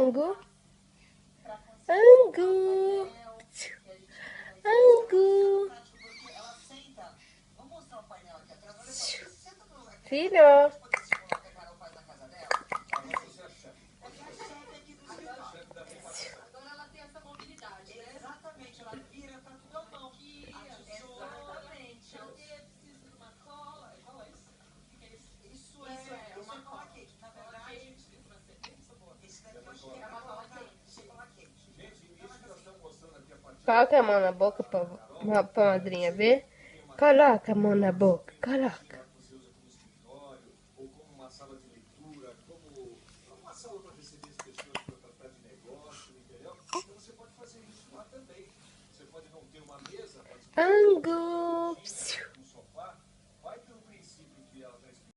Angu. Angu. Angu. Filho. Coloca a mão na boca pra madrinha ver. Coloca a mão na boca, coloca. Angu.